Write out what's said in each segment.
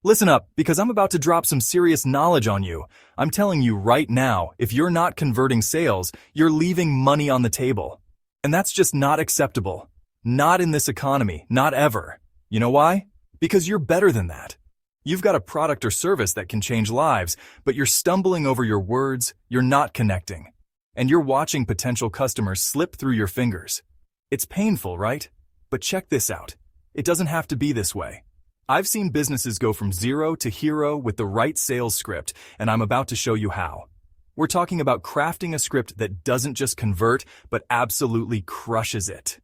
Listen up, because I'm about to drop some serious knowledge on you. I'm telling you right now, if you're not converting sales, you're leaving money on the table. And that's just not acceptable. Not in this economy, not ever. You know why? Because you're better than that. You've got a product or service that can change lives, but you're stumbling over your words, you're not connecting. And you're watching potential customers slip through your fingers. It's painful, right? But check this out. It doesn't have to be this way. I've seen businesses go from zero to hero with the right sales script, and I'm about to show you how. We're talking about crafting a script that doesn't just convert, but absolutely crushes it.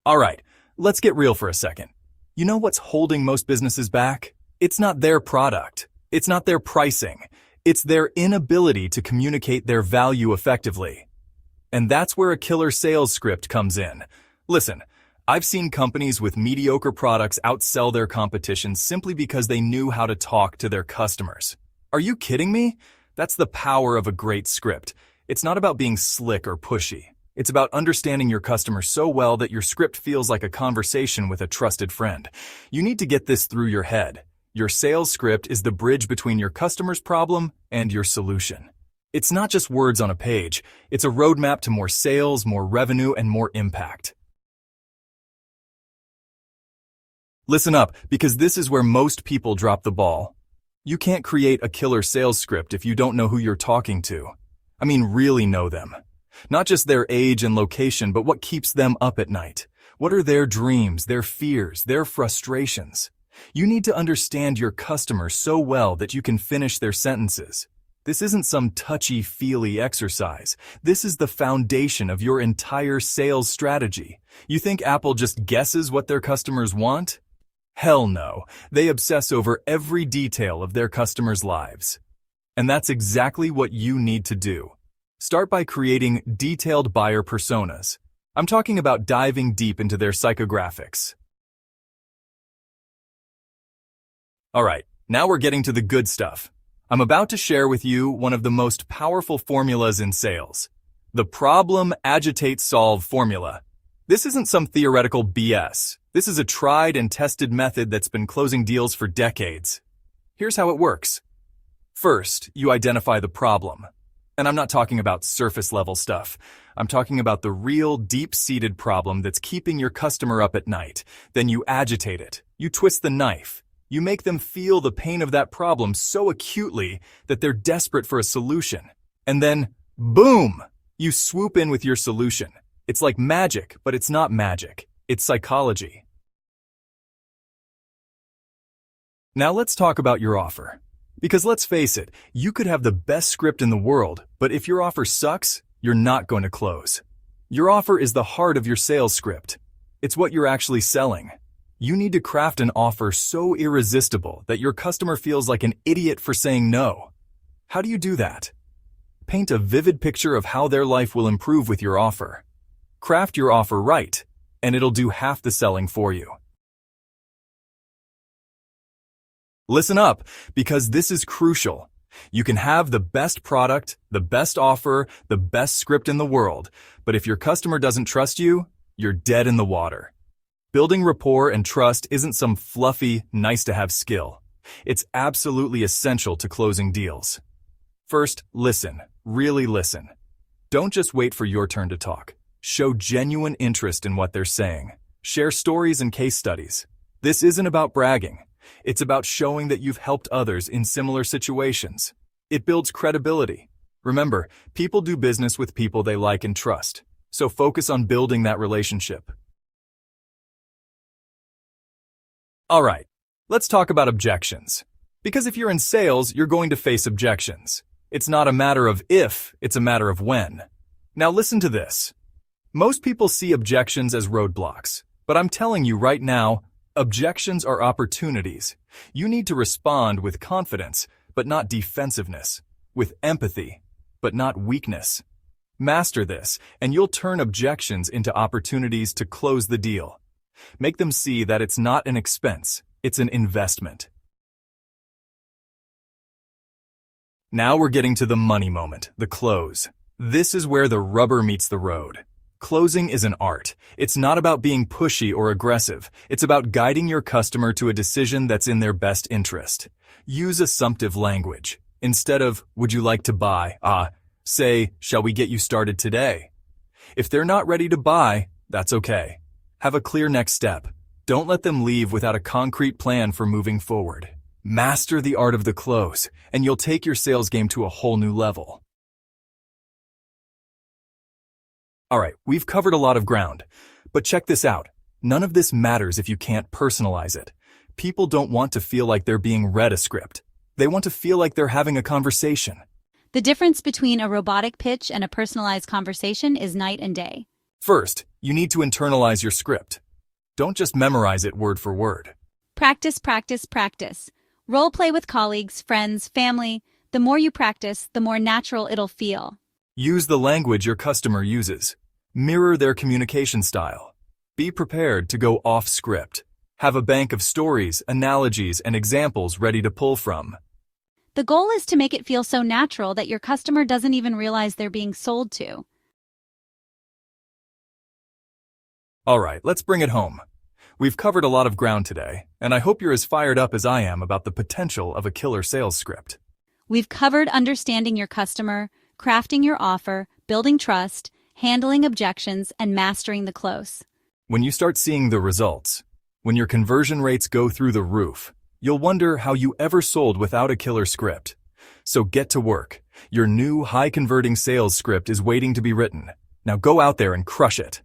All right, let's get real for a second. You know what's holding most businesses back? It's not their product. It's not their pricing. It's their inability to communicate their value effectively. And that's where a killer sales script comes in. Listen, I've seen companies with mediocre products outsell their competition simply because they knew how to talk to their customers. Are you kidding me? That's the power of a great script. It's not about being slick or pushy. It's about understanding your customer so well that your script feels like a conversation with a trusted friend. You need to get this through your head. Your sales script is the bridge between your customer's problem and your solution. It's not just words on a page. It's a roadmap to more sales, more revenue, and more impact. Listen up, because this is where most people drop the ball. You can't create a killer sales script if you don't know who you're talking to. I mean, really know them. Not just their age and location, but what keeps them up at night. What are their dreams, their fears, their frustrations? You need to understand your customer so well that you can finish their sentences. This isn't some touchy-feely exercise. This is the foundation of your entire sales strategy. You think Apple just guesses what their customers want? Hell no. They obsess over every detail of their customers' lives. And that's exactly what you need to do. Start by creating detailed buyer personas. I'm talking about diving deep into their psychographics. All right, now we're getting to the good stuff. I'm about to share with you one of the most powerful formulas in sales. The problem, agitate, solve formula. This isn't some theoretical BS. This is a tried and tested method that's been closing deals for decades. Here's how it works. First, you identify the problem. And I'm not talking about surface-level stuff. I'm talking about the real, deep-seated problem that's keeping your customer up at night. Then you agitate it. You twist the knife. You make them feel the pain of that problem so acutely that they're desperate for a solution. And then, boom! You swoop in with your solution. It's like magic, but it's not magic. It's psychology. Now let's talk about your offer. Because let's face it, you could have the best script in the world, but if your offer sucks, you're not going to close. Your offer is the heart of your sales script. It's what you're actually selling. You need to craft an offer so irresistible that your customer feels like an idiot for saying no. How do you do that? Paint a vivid picture of how their life will improve with your offer. Craft your offer right, and it'll do half the selling for you. Listen up, because this is crucial. You can have the best product, the best offer, the best script in the world, but if your customer doesn't trust you, you're dead in the water. Building rapport and trust isn't some fluffy, nice-to-have skill. It's absolutely essential to closing deals. First, listen. Really listen. Don't just wait for your turn to talk. Show genuine interest in what they're saying. Share stories and case studies. This isn't about bragging. It's about showing that you've helped others in similar situations. It builds credibility. Remember, people do business with people they like and trust, so focus on building that relationship. All right, let's talk about objections. Because if you're in sales, you're going to face objections. It's not a matter of if, it's a matter of when. Now listen to this. Most people see objections as roadblocks, but I'm telling you right now, objections are opportunities. You need to respond with confidence, but not defensiveness, with empathy, but not weakness. Master this, and you'll turn objections into opportunities to close the deal. Make them see that it's not an expense, it's an investment. Now we're getting to the money moment, the close. This is where the rubber meets the road. Closing is an art. It's not about being pushy or aggressive. It's about guiding your customer to a decision that's in their best interest. Use assumptive language. Instead of, would you like to buy? Say, shall we get you started today? If they're not ready to buy, that's okay. Have a clear next step. Don't let them leave without a concrete plan for moving forward. Master the art of the close, and you'll take your sales game to a whole new level. Alright, we've covered a lot of ground, but check this out. None of this matters if you can't personalize it. People don't want to feel like they're being read a script. They want to feel like they're having a conversation. The difference between a robotic pitch and a personalized conversation is night and day. First, you need to internalize your script. Don't just memorize it word for word. Practice, practice, practice. Role play with colleagues, friends, family. The more you practice, the more natural it'll feel. Use the language your customer uses. Mirror their communication style. Be prepared to go off script. Have a bank of stories, analogies, and examples ready to pull from. The goal is to make it feel so natural that your customer doesn't even realize they're being sold to. Alright, let's bring it home. We've covered a lot of ground today, and I hope you're as fired up as I am about the potential of a killer sales script. We've covered understanding your customer, crafting your offer, building trust, handling objections, and mastering the close. When you start seeing the results, when your conversion rates go through the roof, you'll wonder how you ever sold without a killer script. So get to work. Your new high-converting sales script is waiting to be written. Now go out there and crush it.